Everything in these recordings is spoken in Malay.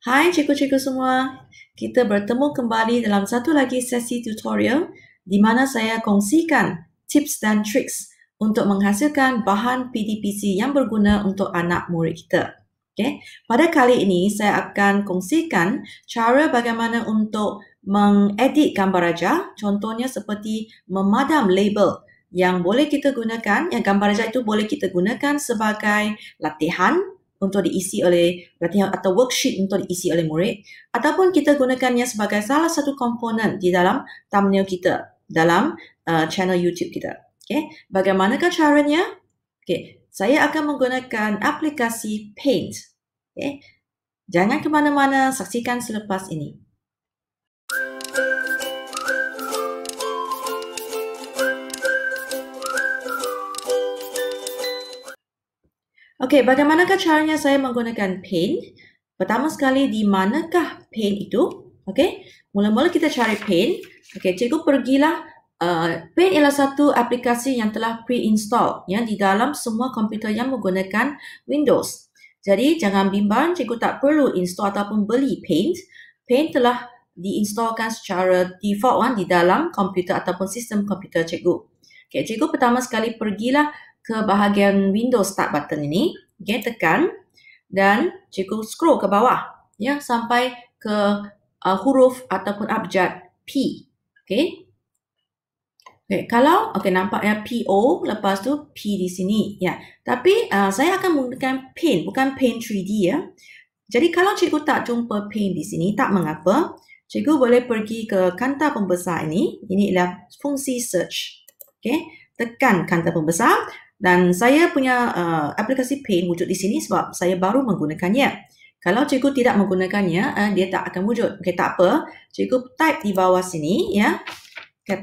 Hai cikgu-cikgu semua, kita bertemu kembali dalam satu lagi sesi tutorial di mana saya kongsikan tips dan triks untuk menghasilkan bahan PDPC yang berguna untuk anak murid kita. Okay. Pada kali ini saya akan kongsikan cara bagaimana untuk mengedit gambar raja, contohnya seperti memadam label yang boleh kita gunakan, yang gambar raja itu boleh kita gunakan sebagai latihan untuk diisi oleh latihan atau worksheet untuk diisi oleh murid, ataupun kita gunakannya sebagai salah satu komponen di dalam thumbnail kita dalam channel YouTube kita. Okay. Bagaimanakah caranya? Okay. Saya akan menggunakan aplikasi Paint. Okay. Jangan ke mana-mana, saksikan selepas ini. Okey, bagaimanakah caranya saya menggunakan Paint? Pertama sekali, di manakah Paint itu? Okey, mula-mula kita cari Paint. Okey, cikgu pergilah. Paint ialah satu aplikasi yang telah pre-install ya, di dalam semua komputer yang menggunakan Windows. Jadi, jangan bimbang, cikgu tak perlu install ataupun beli Paint. Paint telah diinstalkan secara default di dalam komputer ataupun sistem komputer cikgu. Okey, cikgu pertama sekali pergilah ke bahagian Windows Start button ini, okay, tekan dan cikgu scroll ke bawah ya sampai ke huruf ataupun abjad P. Okay. Kalau nampak ya PO, lepas tu P di sini ya. Tapi saya akan menggunakan Paint, bukan Paint 3D ya. Jadi kalau cikgu tak jumpa Paint di sini, tak mengapa. Cikgu boleh pergi ke kanta pembesar ini. Ini adalah fungsi search. Okay. Tekan kanta pembesar. Dan saya punya aplikasi Paint wujud di sini sebab saya baru menggunakannya. Kalau cikgu tidak menggunakannya, dia tak akan wujud. Okey, tak apa. Cikgu type di bawah sini ya.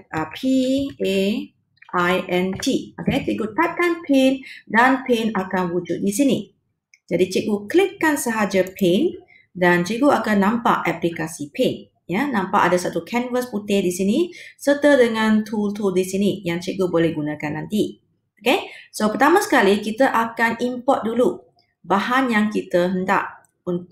P-A-I-N-T. Okey, cikgu typekan Paint dan Paint akan wujud di sini. Jadi cikgu klikkan sahaja Paint dan cikgu akan nampak aplikasi Paint. Ya, nampak ada satu canvas putih di sini serta dengan tool-tool di sini yang cikgu boleh gunakan nanti. Okay, so pertama sekali kita akan import dulu bahan yang kita hendak,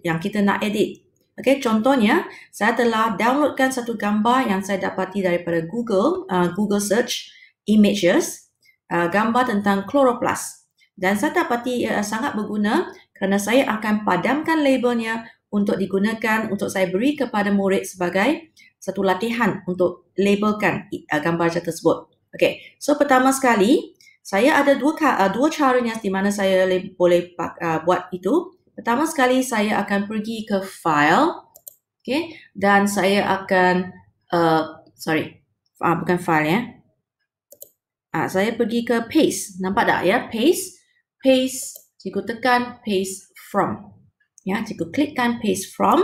yang kita nak edit. Okay, contohnya saya telah downloadkan satu gambar yang saya dapati daripada Google Search Images, gambar tentang Chloroplast. Dan saya dapati sangat berguna kerana saya akan padamkan labelnya untuk digunakan, untuk saya beri kepada murid sebagai satu latihan untuk labelkan gambar tersebut. Okay, so pertama sekali, saya ada dua caranya di mana saya boleh buat itu. Pertama sekali saya akan pergi ke file, okay, dan saya akan bukan file ya. Saya pergi ke paste. Nampak tak ya? Paste. Cikgu tekan paste from. Ya, cikgu klikkan paste from.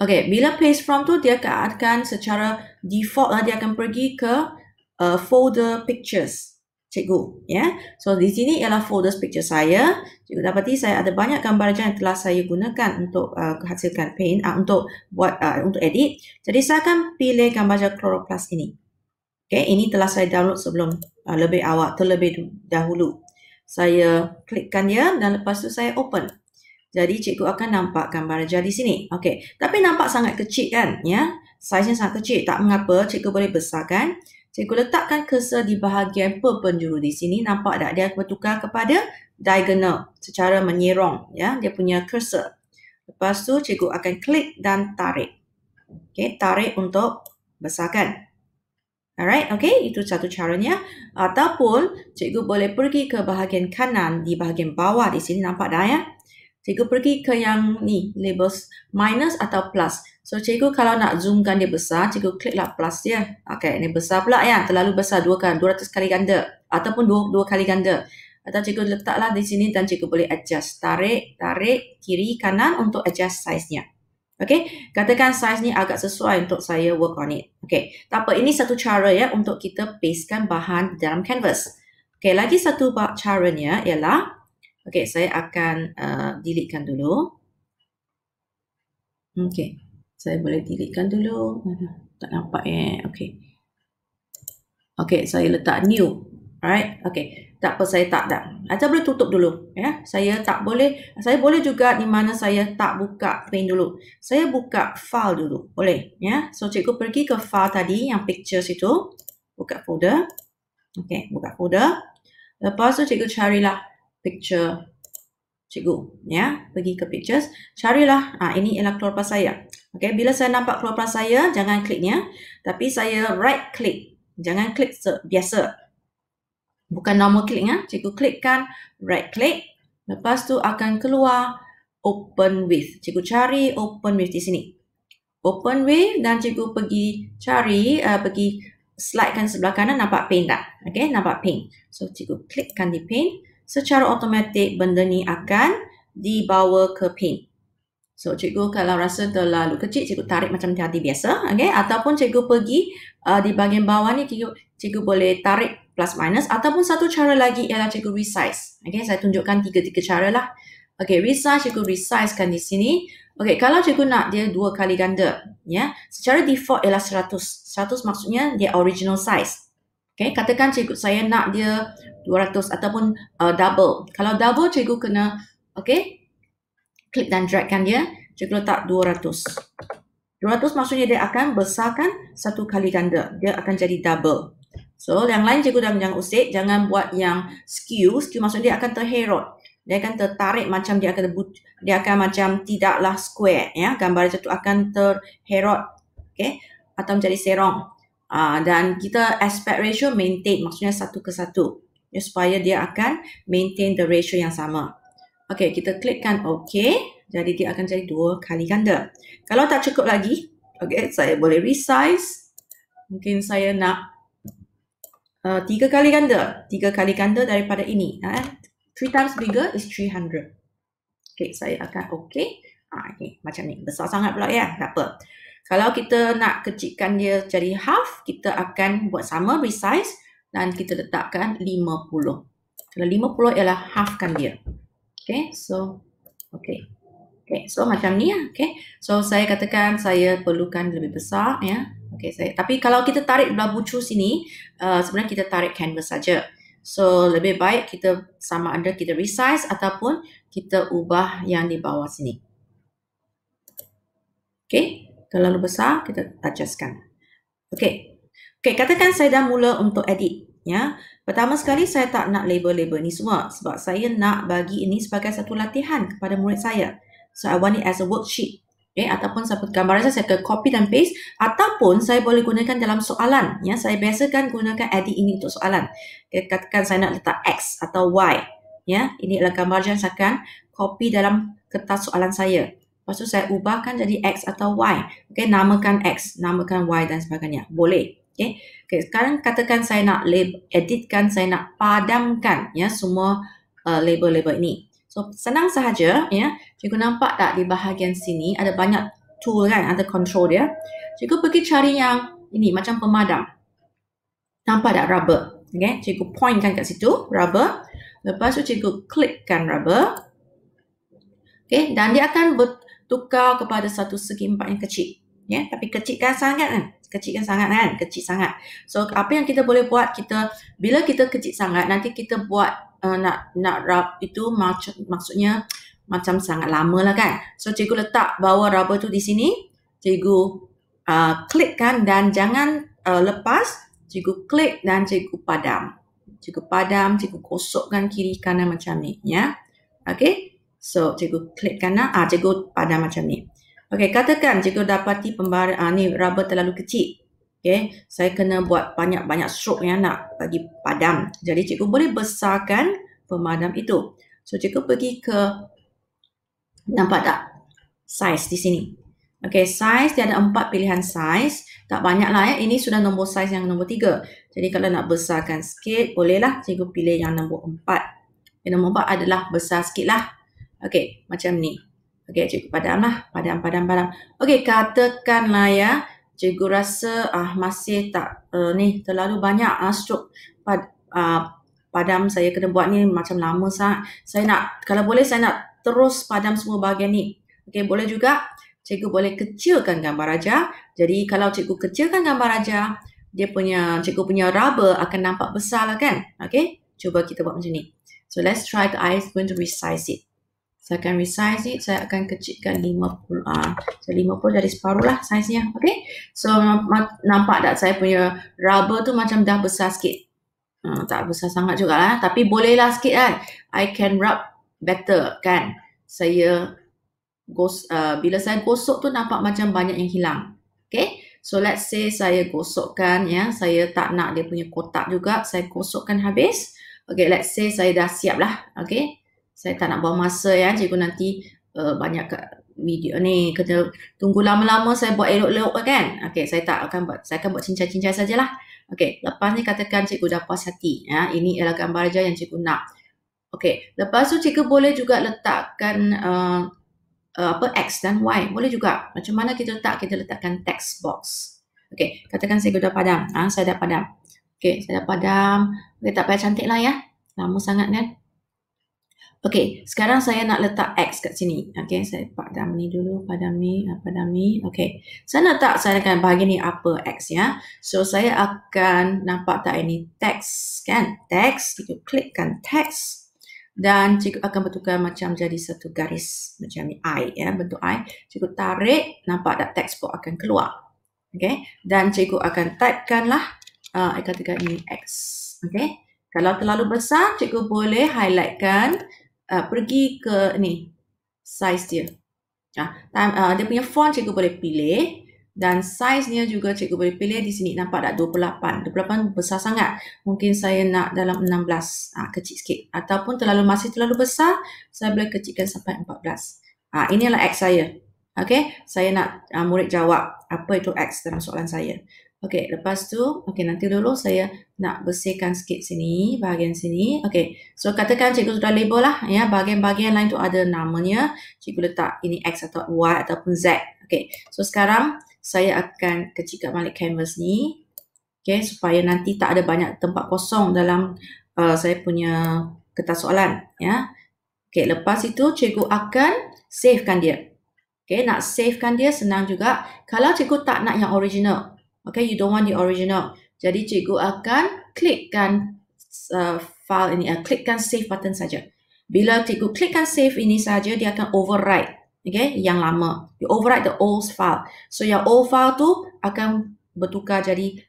Okay, bila paste from tu dia akan secara default dia akan pergi ke folder pictures. Cikgu, ya. So di sini ialah folder picture saya. Cikgu dapati saya ada banyak gambar yang telah saya gunakan untuk hasilkan Paint untuk buat untuk edit. Jadi saya akan pilih gambar Chloroplast ini. Okay, ini telah saya download sebelum terlebih dahulu. Saya klikkan dia dan lepas tu saya open. Jadi cikgu akan nampak gambar raja di sini. Okay, tapi nampak sangat kecil kan, ya? Saiznya sangat kecil. Tak mengapa, cikgu boleh besarkan. Cikgu letakkan cursor di bahagian perpenjuru di sini. Nampak tak? Dia bertukar kepada diagonal secara menyerong. Ya, dia punya cursor. Lepas tu cikgu akan klik dan tarik. Okay, tarik untuk besarkan. Alright, okay, itu satu caranya. Ataupun cikgu boleh pergi ke bahagian kanan di bahagian bawah di sini. Nampak tak ya? Cikgu pergi ke yang ni, labels minus atau plus. So, cikgu kalau nak zoomkan dia besar, cikgu kliklah plus dia. Okay, ini besar pula ya. Terlalu besar 200 kali ganda. Ataupun 2 kali ganda. Atau cikgu letaklah di sini dan cikgu boleh adjust. Tarik, kiri, kanan untuk adjust size-nya. Okay, katakan size ni agak sesuai untuk saya work on it. Okay, tak apa. Ini satu cara ya untuk kita pastekan bahan dalam canvas. Okay, lagi satu caranya ialah okay, saya akan deletekan dulu. Okay, saya boleh deletekan dulu. Tak nampak ya. Okay. Okay, saya letak new. Alright, okay. Tak apa, saya tak dah. Ajar boleh tutup dulu. Ya, saya boleh juga di mana saya tak buka Paint dulu. Saya buka file dulu. Boleh. Ya, so cikgu pergi ke file tadi yang pictures itu. Buka folder. Okey, buka folder. Lepas tu cikgu carilah picture cikgu. Ya, pergi ke pictures. Carilah. Ini ialah keluarga saya. Okey, bila saya nampak keluarga saya, jangan kliknya. Tapi saya right click. Jangan klik biasa. Bukan normal click ya. Cikgu klikkan right click. Lepas tu akan keluar open with. Cikgu cari open with di sini. Open with dan cikgu pergi cari, pergi slidekan sebelah kanan, nampak paint tak? Okay, nampak paint. So cikgu klikkan di paint. Secara automatik benda ni akan dibawa ke paint. So cikgu kalau rasa terlalu kecil, cikgu tarik macam tadi biasa. Okay? Ataupun cikgu pergi di bahagian bawah ni, cikgu boleh tarik plus minus. Ataupun satu cara lagi ialah cikgu resize. Okay? Saya tunjukkan tiga cara lah. Okay, resize, cikgu resizekan di sini. Okay, kalau cikgu nak dia 2 kali ganda. Ya, secara default ialah 100. 100 maksudnya dia original size. Okay, katakan cikgu saya nak dia 200 ataupun double. Kalau double, cikgu kena, okay, klik dan dragkan dia, cikgu letak 200. 200 maksudnya dia akan besarkan 1 kali ganda. Dia akan jadi double. So, yang lain cikgu jangan usik, jangan buat yang skew. Skew maksudnya dia akan terherot. Dia akan tertarik macam dia akan macam tidaklah square. Ya, gambar itu akan terherot. Okay, atau menjadi serong. Dan kita aspect ratio maintain, maksudnya 1:1. Ya, supaya dia akan maintain the ratio yang sama. Okey, kita klikkan OK. Jadi dia akan jadi 2 kali ganda. Kalau tak cukup lagi, okey, saya boleh resize. Mungkin saya nak 3 kali ganda. 3 kali ganda daripada ini. 3 times bigger is 300. Okey, saya akan OK. Okay, macam ni. Besar sangat pula ya. Tak apa. Kalau kita nak kecilkan dia jadi half, kita akan buat sama, resize. Dan kita letakkan 50. Kalau 50 ialah halfkan dia. Okay, so so macam ni ya. Okay, so saya katakan saya perlukan lebih besar ya. Okay, tapi kalau kita tarik belah bucu sini, sebenarnya kita tarik canvas saja. So lebih baik kita sama ada kita resize ataupun kita ubah yang di bawah sini. Okay, terlalu besar kita adjustkan. Okay, katakan saya dah mula untuk edit ya. Pertama sekali saya tak nak label-label ni semua sebab saya nak bagi ini sebagai satu latihan kepada murid saya. So I want it as a worksheet. Okay, ataupun gambar saya akan copy dan paste ataupun saya boleh gunakan dalam soalan. Ya, saya biasakan gunakan edit ini untuk soalan. Okay, katakan saya nak letak X atau Y. Ya, ini adalah gambar yang saya akan copy dalam kertas soalan saya. Lepas tu saya ubahkan jadi X atau Y. Okay, namakan X, namakan Y dan sebagainya. Boleh. Okay, sekarang katakan saya nak editkan, saya nak padamkan ya semua label-label ini. So senang sahaja ya. Cikgu nampak tak di bahagian sini ada banyak tool kan, ada control dia. Cikgu pergi cari yang ini macam pemadam. Nampak tak rubber? Okay, cikgu pointkan kat situ rubber. Lepas tu cikgu klikkan rubber. Okay, dan dia akan bertukar kepada satu segi empat yang kecil. Ya, tapi kecilkan sangat kan? Kecil sangat. So apa yang kita boleh buat, bila kita kecil sangat, nanti kita buat nak rub itu maksudnya macam sangat lama lah kan. So cikgu letak bawah rubber tu di sini, cikgu klikkan dan jangan lepas, cikgu klik dan cikgu padam. Cikgu kosokkan kiri kanan macam ni ya. Okay, so cikgu klik kanan, cikgu padam macam ni. Okey, katakan cikgu dapati ni rubber terlalu kecil. Okey, saya kena buat banyak-banyak stroke yang nak bagi padam. Jadi cikgu boleh besarkan pemadam itu. So cikgu pergi ke, nampak tak? Size di sini. Okey, size dia ada 4 pilihan size. Tak banyaklah ya. Ini sudah nombor size yang nombor 3. Jadi kalau nak besarkan sikit, bolehlah cikgu pilih yang nombor 4. Yang nombor 4 adalah besar sikit lah. Okey, macam ni. Okey, cikgu padam lah. Padam. Okey, katakanlah ya, cikgu rasa masih tak terlalu banyak stroke padam saya kena buat ni macam lama sangat. Saya nak, kalau boleh saya nak terus padam semua bahagian ni. Okey, boleh juga. Cikgu boleh kecilkan gambar raja. Jadi kalau cikgu kecilkan gambar raja, cikgu punya rubber akan nampak besar lah kan. Okey, Cuba kita buat macam ni. So let's try. I'm going to resize it. Saya akan resize it. Saya akan kecilkan 50. So 50 jadi separuh lah size-nya. Okay. So nampak tak saya punya rubber tu macam dah besar sikit. Tak besar sangat juga lah. Tapi bolehlah sikit kan. I can rub better kan. Bila saya gosok tu nampak macam banyak yang hilang. Okay. So let's say saya gosokkan ya. Saya tak nak dia punya kotak juga. Saya gosokkan habis. Okay, let's say saya dah siap lah. Okay. Saya tak nak buang masa ya. Cikgu nanti banyak video ni. Kena tunggu lama-lama saya buat elok-elok kan. Okay, saya akan buat cincai-cincai sajalah. Okay, lepas ni katakan cikgu dah puas hati. Ya. Ini adalah gambar aja yang cikgu nak. Okay, lepas tu cikgu boleh juga letakkan X dan Y. Boleh juga. Macam mana kita letak? Kita letakkan text box. Okay, katakan saya dah padam. Saya dah padam. Okay, saya dah padam. Okay, tak payah cantik lah ya. Lama sangat kan. Okay, sekarang saya nak letak X kat sini. Okay, saya padam ni dulu. Padam ni. Okay, saya akan bagi ni upper X ya. So, saya akan nampak tak ini text kan. Text, kita klikkan text. Dan cikgu akan betulkan macam jadi satu garis macam ni I ya, bentuk I. Cikgu tarik, nampak tak text box akan keluar. Okay, dan cikgu akan typekan lah katakan ini X. Okay, kalau terlalu besar cikgu boleh highlightkan, pergi ke ni size dia. Dia punya font cikgu boleh pilih. Dan size-nya juga cikgu boleh pilih di sini. Nampak tak 28. 28 besar sangat. Mungkin saya nak dalam 16. Kecil sikit. Ataupun masih terlalu besar, saya boleh kecilkan sampai 14. Ini adalah X saya. Okay. Saya nak murid jawab apa itu X dalam soalan saya. Okay. Lepas tu, okay, nanti dulu saya nak bersihkan sikit sini. Bahagian sini. Okay. So, katakan cikgu sudah label lah. Ya, bahagian-bahagian lain tu ada namanya. Cikgu letak ini X atau Y ataupun Z. Okay. So, sekarang saya akan kecilkan balik canvas ni. Okay, supaya nanti tak ada banyak tempat kosong dalam saya punya kertas soalan. Ya. Okay, lepas itu cikgu akan savekan dia. Okay, nak savekan dia senang juga. Kalau cikgu tak nak yang original. Okay, you don't want the original. Jadi cikgu akan klikkan file ini. Klikkan save button saja. Bila cikgu klikkan save ini saja, dia akan override. Okay, yang lama. You overwrite the old file. So, yang old file tu akan bertukar jadi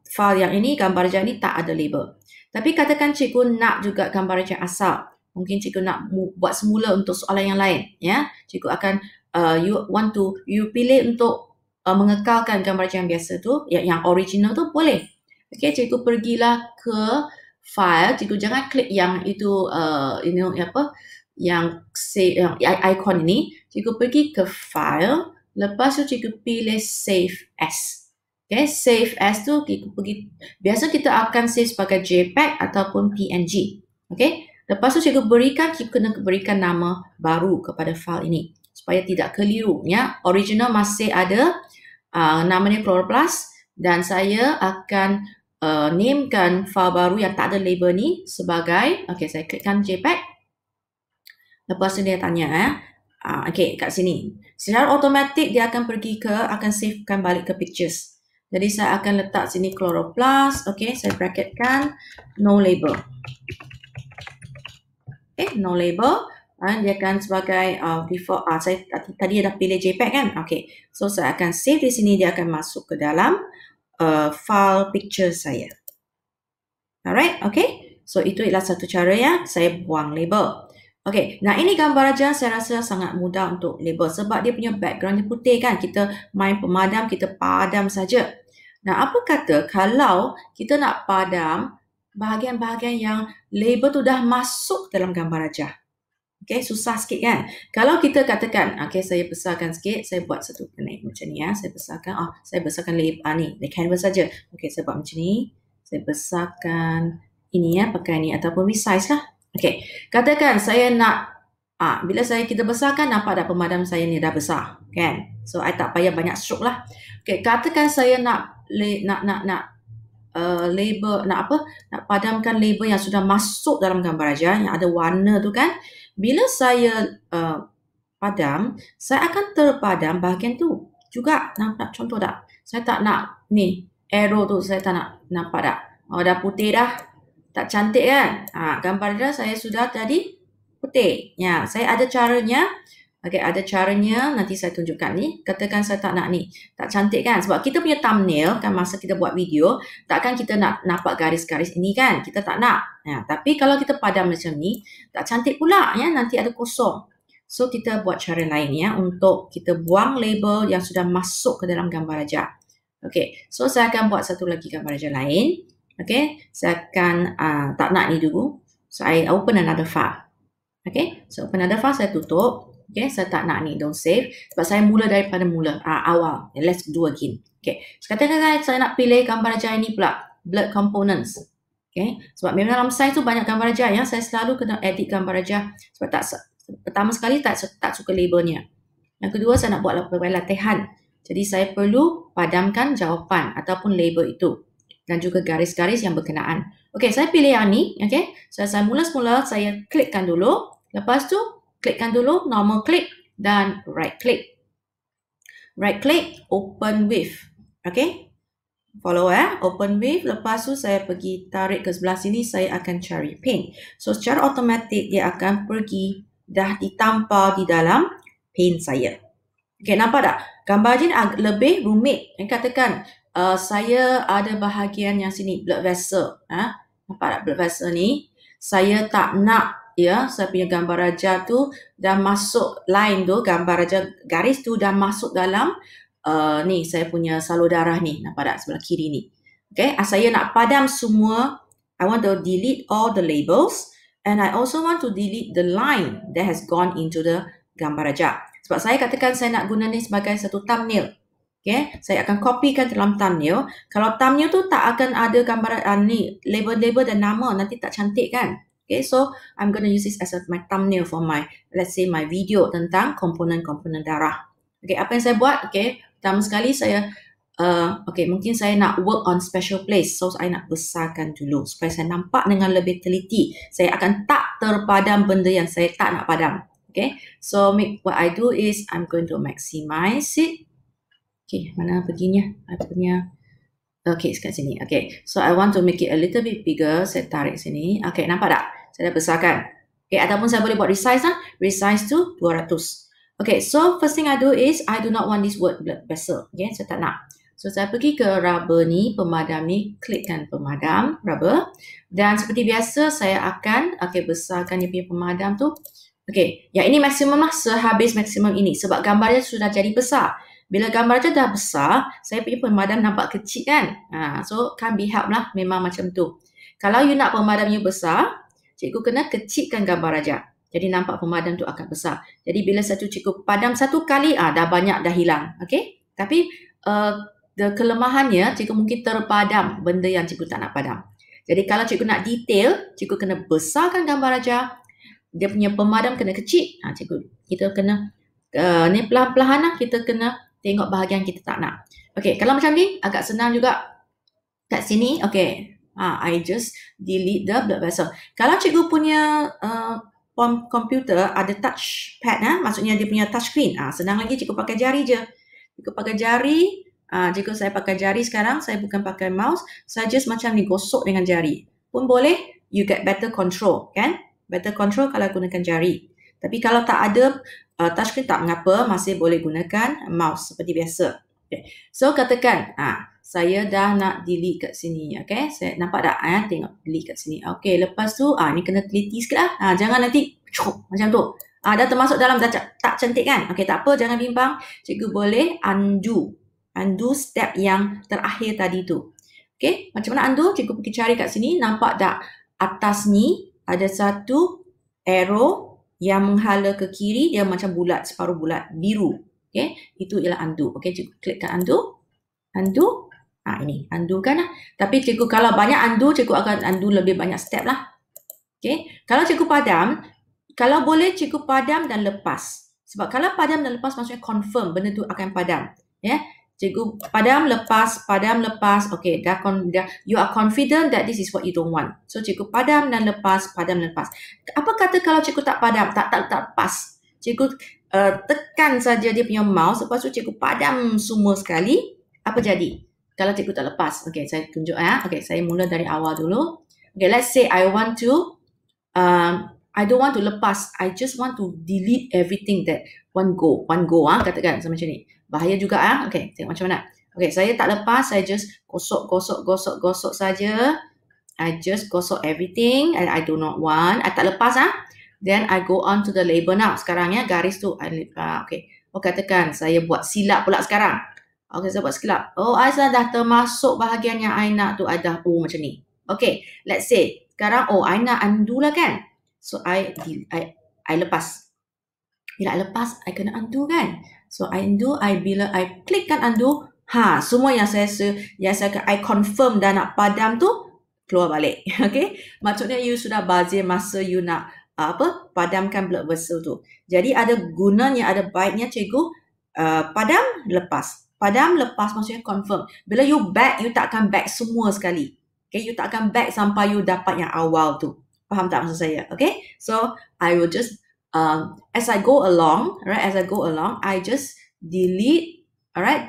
file yang ini, gambar rejah ni tak ada label. Tapi katakan cikgu nak juga gambar rejah asal. Mungkin cikgu nak buat semula untuk soalan yang lain. Ya, cikgu akan you pilih untuk mengekalkan gambar rejah yang biasa tu, yang original tu boleh. Okay, cikgu pergilah ke file. Cikgu jangan klik yang itu, yang icon ini, cikgu pergi ke file, lepas tu cikgu pilih save as. Okay, save as tu cikgu pergi, biasa kita akan save sebagai JPEG ataupun PNG. Okay, lepas tu cikgu kena berikan nama baru kepada file ini supaya tidak keliru ya. Original masih ada namanya Chloroplast dan saya akan namekan file baru yang tak ada label ni sebagai, okay, saya klikkan JPEG. Lepas tu dia tanya okay, kat sini. Secara automatik dia akan akan savekan balik ke pictures. Jadi saya akan letak sini Chloroplast. Okay, saya bracketkan no label. Okay, no label. Dia akan sebagai default. Saya tadi dah pilih JPEG kan. Okay, so saya akan save di sini. Dia akan masuk ke dalam file picture saya. Alright, okay. So itu adalah satu cara ya. Saya buang label. Okay, nah ini gambar rajah saya rasa sangat mudah untuk label sebab dia punya background dia putih kan. Kita main pemadam, kita padam saja. Nah, apa kata kalau kita nak padam bahagian-bahagian yang label tu dah masuk dalam gambar rajah. Okay, susah sikit kan. Kalau kita katakan, okay, saya besarkan sikit, saya buat satu macam ni ya. Saya besarkan label ni, the canvas saja. Okay, saya buat macam ni. Saya besarkan ini ya, pakai ni ataupun resize lah. Okay, katakan saya nak, bila kita besarkan, nampak dah pemadam saya ni dah besar, kan? So, I tak payah banyak stroke lah. Okay, katakan saya nak label, nak padamkan label yang sudah masuk dalam gambar rajah, yang ada warna tu kan. Bila saya padam, saya akan terpadam bahagian tu juga. Nampak contoh tak? Saya tak nak ni, arrow tu saya tak nak, nampak tak? Dah putih dah. Tak cantik kan? Gambar raja saya sudah jadi putih. Ya, saya ada caranya. Okey, ada caranya. Nanti saya tunjukkan ni. Katakan saya tak nak ni. Tak cantik kan? Sebab kita punya thumbnail kan masa kita buat video, takkan kita nak nampak garis-garis ini kan? Kita tak nak. Ya, tapi kalau kita padam macam ni, tak cantik pula ya. Nanti ada kosong. So, kita buat cara lain ya untuk kita buang label yang sudah masuk ke dalam gambar raja. Okey, so saya akan buat satu lagi gambar raja lain. Okey, saya akan tak nak ni dulu. So, I open another file. Okay, so open another file, saya tutup. Okay, saya tak nak ni, don't save. Sebab saya mula daripada awal. Let's do again. Okay, so katakan saya nak pilih gambar raja ini pula. Blurred components. Okay, sebab memang dalam size tu banyak gambar raja ya. Saya selalu kena edit gambar raja. Sebab pertama sekali tak suka labelnya. Yang kedua, saya nak buat latihan. Jadi saya perlu padamkan jawapan ataupun label itu. Dan juga garis-garis yang berkenaan. Okay, saya pilih yang ni. Okay, so saya mula-mula saya klikkan dulu. Lepas tu, klikkan dulu, normal click dan right click. Right click, open with. Okay, follow open with. Lepas tu saya pergi tarik ke sebelah sini, saya akan cari paint. So, secara automatik dia akan pergi dah ditampal di dalam paint saya. Okay, nampak tak? Gambar ni lebih rumit. Katakan, saya ada bahagian yang sini, blood vessel. Nampak tak blood vessel ni? Saya tak nak ya, saya punya gambar raja tu dah masuk line tu, gambar raja garis tu dah masuk dalam ni saya punya salur darah ni. Nampak tak sebelah kiri ni? Okay, saya nak padam semua. I want to delete all the labels and I also want to delete the line that has gone into the gambar raja. Sebab saya katakan saya nak guna ni sebagai satu thumbnail. Okay, saya akan copykan dalam thumbnail. Kalau thumbnail tu tak akan ada gambar ni, label-label dan nama, nanti tak cantik kan? Okay, so I'm going to use this as my thumbnail for my, let's say my video tentang komponen-komponen darah. Okay, apa yang saya buat? Okay, pertama sekali saya, okay, mungkin saya nak work on special place. So, saya nak besarkan dulu supaya saya nampak dengan lebih teliti. Saya akan tak terpadam benda yang saya tak nak padam. Okay, so what I do is I'm going to maximize it. Okay, mana perginya? I punya. Okay, kat sini. Okay, so I want to make it a little bit bigger. Saya tarik sini. Okay, nampak tak? Saya dah besarkan. Okay, ataupun saya boleh buat resize lah. Resize to 200. Okay, so first thing I do is I do not want this word blood vessel. Okay, saya tak nak. So, saya pergi ke rubber ni, pemadam ni. Klikkan pemadam, rubber. Dan seperti biasa, saya akan besarkan dia punya pemadam tu. Okay, yang ini maksimum lah sehabis maksimum ini. Sebab gambarnya sudah jadi besar. Bila gambar raja dah besar, saya punya pemadam nampak kecil kan? So, can't be helped lah. Memang macam tu. Kalau you nak pemadamnya besar, cikgu kena kecilkan gambar raja. Jadi, nampak pemadam tu akan besar. Jadi, bila cikgu padam satu kali, dah banyak dah hilang. Okay? Tapi, kelemahannya, cikgu mungkin terpadam benda yang cikgu tak nak padam. Jadi, kalau cikgu nak detail, cikgu kena besarkan gambar raja. Dia punya pemadam kena kecil. Kita kena, ni perlahan-perlahan lah, kita kena tengok bahagian kita tak nak. Okay, kalau macam ni, agak senang juga. Kat sini, okay. I just delete the blood vessel. Kalau cikgu punya komputer ada touchpad, maksudnya dia punya touchscreen. Senang lagi cikgu pakai jari je. Cikgu pakai jari. Cikgu saya pakai jari sekarang. Saya bukan pakai mouse. Saya just macam ni gosok dengan jari. Pun boleh, you get better control, kan? Better control kalau gunakan jari. Tapi kalau tak ada touchscreen tak mengapa, masih boleh gunakan mouse seperti biasa. Okay. So, katakan, saya dah nak delete kat sini. Okay, saya nampak tak? Tengok delete kat sini. Okay, lepas tu, ni kena teliti sikit lah. Jangan nanti, macam tu. Dah termasuk dalam, dah tak cantik kan? Okay, tak apa, jangan bimbang. Cikgu boleh undo. Undo step yang terakhir tadi tu. Okay, macam mana undo? Cikgu pergi cari kat sini. Nampak tak? Atas ni, ada satu arrow yang menghala ke kiri, dia macam bulat, separuh bulat, biru. Okay, itu ialah undo. Okay, cikgu klikkan undo. Undo. Ini, undo kan lah. Tapi cikgu kalau banyak undo, cikgu akan undo lebih banyak step lah. Okay, kalau cikgu padam, kalau boleh cikgu padam dan lepas. Sebab kalau padam dan lepas maksudnya confirm benda tu akan padam. Ya, cikgu padam, lepas. Okay, dah you are confident that this is what you don't want. So, cikgu padam dan lepas, Apa kata kalau cikgu tak padam, tak lepas? Cikgu tekan saja dia punya mouse, lepas tu cikgu padam semua sekali. Apa jadi? Kalau cikgu tak lepas. Okay, saya tunjuk Okay, saya mula dari awal dulu. Okay, let's say I want to, I don't want to lepas. I just want to delete everything that one go. Katakan macam ni. Bahaya juga Okay, tengok macam mana. Okay, saya tak lepas. Saya just gosok saja. I just gosok everything and I do not want. I tak lepas Then I go on to the label now. Sekarang garis tu. Okay. Katakan saya buat silap pula sekarang. Okay, saya buat silap. I dah termasuk bahagian yang I nak tu. I dah macam ni. Okay, let's say sekarang I nak undo lah kan. So I lepas. Bila I lepas, I kena undo kan. So I undo, bila I klikkan undo, semua yang I confirm dah nak padam tu keluar balik. Okay, maksudnya you sudah bazir masa you nak padamkan blood vessel tu. Jadi ada gunanya, ada baiknya cikgu padam lepas. Padam lepas maksudnya confirm. Bila you back, you tak akan back semua sekali. Okay, you tak akan back sampai you dapat yang awal tu. Faham tak maksud saya? Okay, so I will just as I go along, I just delete,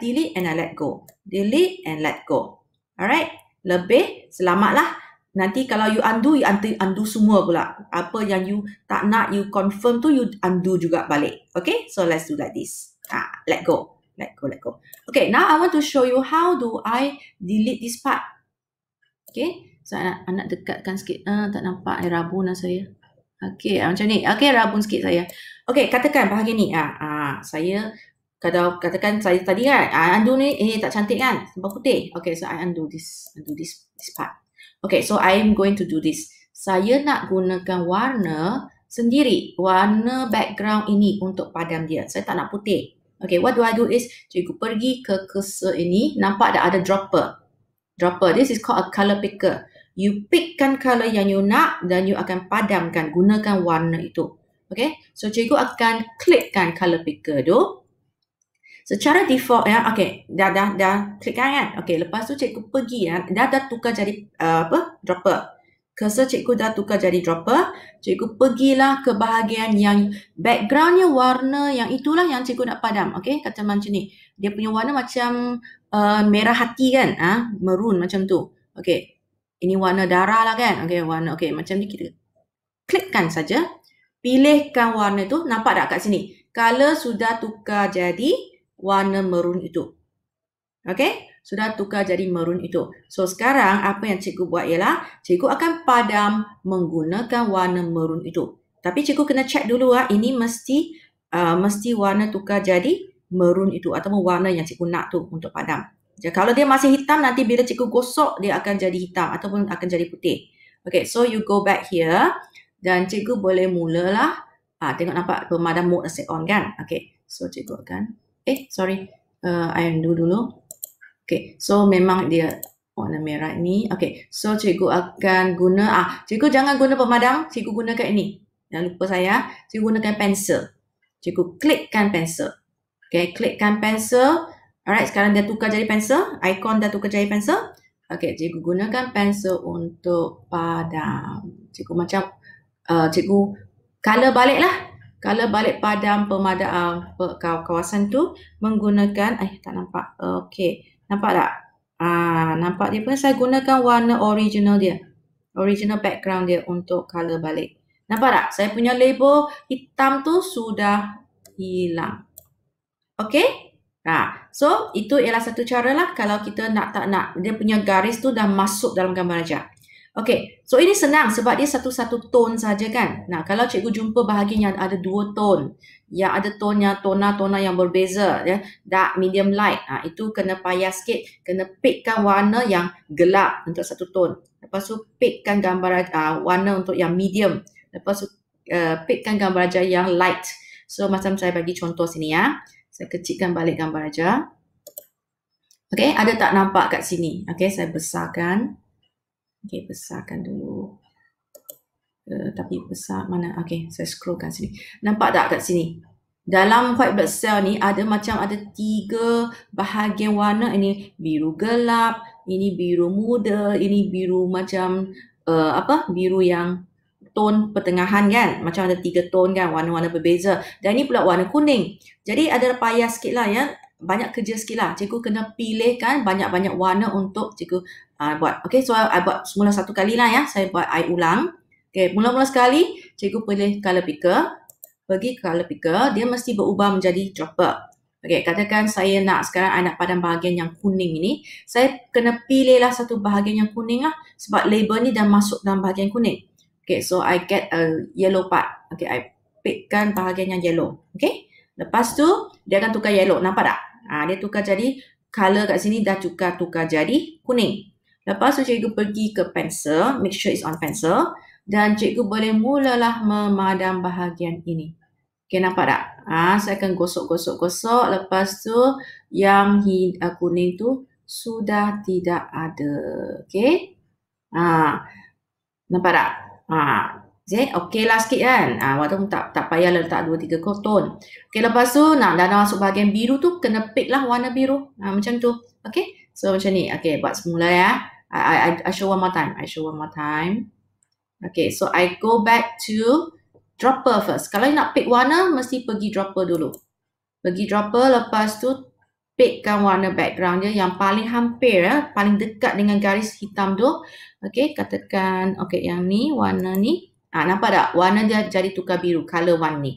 delete and I let go. Delete and let go. Alright, lebih selamatlah. Nanti kalau you undo semua pula. Apa yang you tak nak, you confirm tu, you undo juga balik. Okay, so let's do like this. Let go. Okay, now I want to show you how do I delete this part. Okay, so nak dekatkan sikit. Tak nampak rabun saya. Okay, macam ni. Okay, rabun sikit saya. Okay, katakan bahagian ni. Saya katakan saya tadi kan, undo ni tak cantik kan, sebab putih. Okay, so I undo this part. Okay, so I am going to do this. Saya nak gunakan warna sendiri, warna background ini untuk padam dia. Saya tak nak putih. Okay, what do I do is, cikgu pergi ke cursor ini, nampak ada dropper. This is called a color picker. You pickkan color yang you nak dan you akan padamkan, gunakan warna itu. Okay, so cikgu akan klikkan color picker tu. Secara default okay, dah klikkan kan. Okay, lepas tu cikgu pergi dah tukar jadi dropper. Cursor cikgu dah tukar jadi dropper. Cikgu pergilah ke bahagian yang backgroundnya warna yang itulah yang cikgu nak padam. Okay, kata macam ni. Dia punya warna macam merah hati kan, maroon macam tu. Okay, ini warna darah lah kan. Okay, warna macam ni kita klikkan saja. Pilihkan warna tu, nampak tak kat sini? Color sudah tukar jadi warna maroon itu. Okay, sudah tukar jadi maroon itu. So sekarang apa yang cikgu buat ialah cikgu akan padam menggunakan warna maroon itu. Tapi cikgu kena check dulu ini mesti warna tukar jadi maroon itu ataupun warna yang cikgu nak tu untuk padam. Jadi, kalau dia masih hitam, nanti bila cikgu gosok dia akan jadi hitam ataupun akan jadi putih. Okay, so you go back here dan cikgu boleh mulalah. Tengok nampak pemadam mode set on kan. Okay, so cikgu akan I undo dulu. Okay, so memang dia warna merah ini. Okay, so cikgu akan guna, cikgu jangan guna pemadam, cikgu gunakan ini. Jangan lupa saya, cikgu gunakan pensel. Cikgu klikkan pensel. Okay, klikkan pensel. Alright, sekarang dia tukar jadi pensel. Icon dah tukar jadi pensel. Okay, cikgu gunakan pensel untuk padam. Cikgu macam, cikgu color balik lah. Kalau balik padam pemadam kawasan tu menggunakan tak nampak. Okey, nampak tak? Nampak dia pun saya gunakan warna original dia. Original background dia untuk color balik. Nampak tak? Saya punya label hitam tu sudah hilang. Okey? So itu ialah satu cara lah kalau kita tak nak dia punya garis tu dah masuk dalam gambar aja. Okay, so ini senang sebab dia satu-satu tone saja kan. Nah, kalau cikgu jumpa bahagian yang ada dua tone, yang ada tona yang berbeza, dark, medium, light, itu kena payah sikit, kena pickkan warna yang gelap untuk satu tone. Lepas tu pickkan gambar warna untuk yang medium. Lepas tu pickkan gambar aja yang light. So macam saya bagi contoh sini Saya kecilkan balik gambar aja. Okay, ada tak nampak kat sini? Okay, saya besarkan. Okay, besarkan dulu. Tapi besar mana? Okay, saya scrollkan sini. Nampak tak kat sini? Dalam white blood cell ni ada 3 bahagian warna. Ini biru gelap, ini biru muda, ini biru macam biru yang tone pertengahan kan. Macam ada 3 tone kan, warna-warna berbeza. Dan ini pula warna kuning. Jadi ada payah sikit lah banyak kerja sikit lah. Cikgu kena pilihkan banyak-banyak warna untuk cikgu buat. Okay, so I buat semula satu kali lah ya. Saya buat, I ulang. Okay, mula-mula sekali, cikgu pilih color picker. Pergi color picker, dia mesti berubah menjadi dropper. Okay, katakan saya nak sekarang I nak padam bahagian yang kuning ini. Saya kena pilihlah satu bahagian yang kuning lah. Sebab label ni dah masuk dalam bahagian kuning. Okay, so I get a yellow part. Okay, I pickkan bahagian yang yellow. Okay, lepas tu dia akan tukar yellow. Nampak tak? Dia tukar jadi, color kat sini dah tukar jadi kuning. Lepas tu cikgu pergi ke pencil, make sure it's on pencil. Dan cikgu boleh mulalah memadam bahagian ini. Okay, nampak tak? Saya akan gosok. Lepas tu yang kuning tu sudah tidak ada. Okay? Nampak tak? Okay lah sikit kan? Waktu tak payah letak 2-3 koton. Okay, lepas tu dah masuk bahagian biru tu, kena pick lah warna biru. Macam tu. Okay? So macam ni. Okay, buat semula ya. I show one more time. Okay, so I go back to dropper first. Kalau nak pick warna, mesti pergi dropper dulu. Pergi dropper, lepas tu pickkan warna background dia yang paling hampir, paling dekat dengan garis hitam tu. Okay, katakan, okay, yang ni, warna ni. Nampak tak? Warna dia jadi tukar biru, color one ni.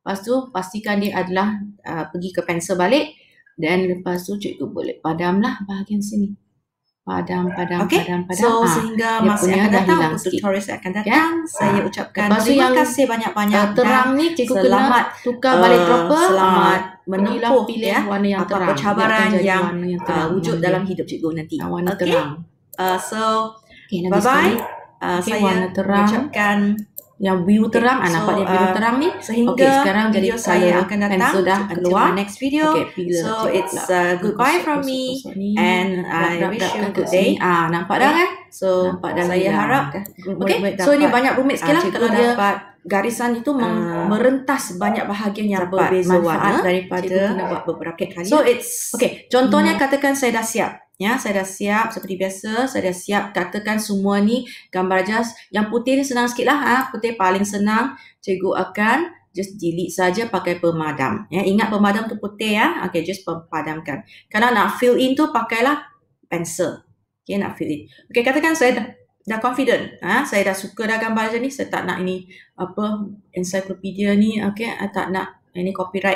Lepas tu, pastikan dia adalah pergi ke pencil balik. Dan lepas tu, cikgu boleh padamlah bahagian sini. Padam. So sehingga masa yang akan datang, tutorial yang akan datang, saya ucapkan terima kasih banyak-banyak. Terang ni cikgu selamat tukar balik dropper. Selamat menempuh warna yang terang. Cabaran yang wujud dalam hidup cikgu nanti. Warna terang. So bye-bye. Saya warna terang. ucapkan yang biru terang, nampak dia biru terang ni. Sehingga sekarang video jadi saya akan datang sudah keluar. Next video. So it's goodbye from me and I wish you a good day. Nampak dah kan? So saya harap so ini banyak rumit sikit lah cikgu kalau dia dapat garisan itu merentas banyak bahagian yang dapat berbeza manfaat warna daripada cikgu kena buat beberapa kali. So it's contohnya katakan saya dah siap. Saya dah siap seperti biasa. Saya dah siap. Katakan semua ni gambar jas. Yang putih ni senang sikit lah. Putih paling senang. Cikgu akan just delete saja pakai pemadam. Ingat pemadam tu putih ya. Okay, just padamkan. Kalau nak fill in tu pakailah pencil. Okay, nak fill in. Okay, katakan saya dah confident. Saya dah suka dah gambar macam ni. Saya tak nak ini encyclopedia ni. Okay, I tak nak ini copyright.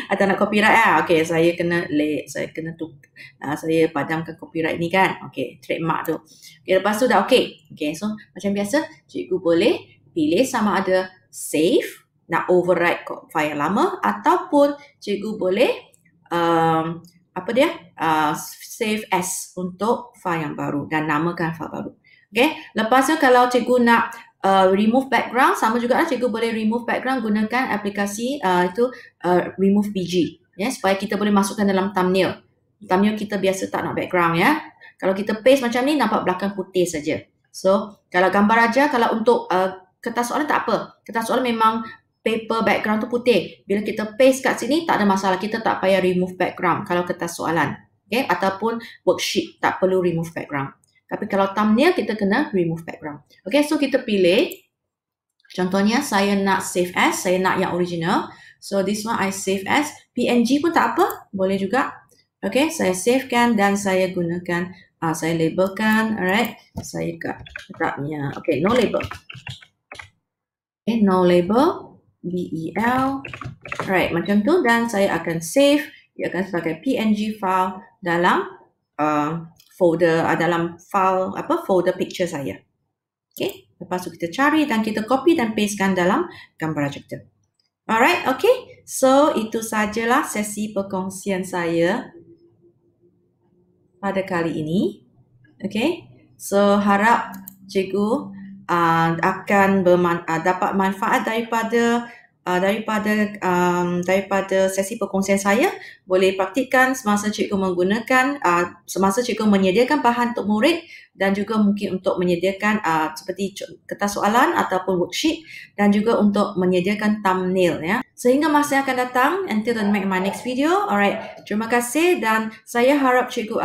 Atau nak copyright okay, saya kena saya padamkan copyright ni kan. Okay, trademark tu. Okay, lepas tu dah okay. Okay, so macam biasa cikgu boleh pilih sama ada save, nak overwrite file yang lama, ataupun cikgu boleh save as untuk file yang baru dan namakan file baru. Okay, lepas tu kalau cikgu nak remove background, sama juga cikgu boleh remove background gunakan aplikasi remove PG supaya kita boleh masukkan dalam thumbnail. Thumbnail kita biasa tak nak background ya. Kalau kita paste macam ni nampak belakang putih saja. So kalau gambar aja, kalau untuk kertas soalan tak apa. Kertas soalan memang paper background tu putih. Bila kita paste kat sini tak ada masalah, kita tak payah remove background kalau kertas soalan. Okay, ataupun worksheet tak perlu remove background. Tapi kalau thumbnail kita kena remove background. Okay, so kita pilih. Contohnya saya nak save as, saya nak yang original. So this one I save as. PNG pun tak apa, boleh juga. Okay, saya savekan dan saya gunakan, saya labelkan. Alright, saya letaknya. Okay, no label. Okay, no label. BEL. Alright, macam tu. Dan saya akan save. Dia akan sebagai PNG file dalam folder, dalam file folder picture saya. Okay, lepas tu kita cari dan kita copy dan pastekan dalam gambar raja kita. Alright, okay. So itu sajalah sesi perkongsian saya pada kali ini. Okay, so harap cikgu akan dapat manfaat daripada sesi perkongsian saya. Boleh praktikkan semasa cikgu semasa cikgu menyediakan bahan untuk murid dan juga mungkin untuk menyediakan seperti kertas soalan ataupun worksheet dan juga untuk menyediakan thumbnail ya. Sehingga masa yang akan datang, until my next video. Alright, terima kasih dan saya harap cikgu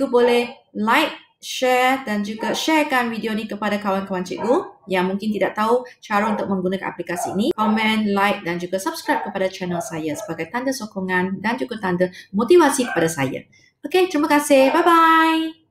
boleh like, share dan juga sharekan video ni kepada kawan-kawan cikgu yang mungkin tidak tahu cara untuk menggunakan aplikasi ini. Komen, like dan juga subscribe kepada channel saya sebagai tanda sokongan dan juga tanda motivasi kepada saya. Okay, terima kasih. Bye-bye.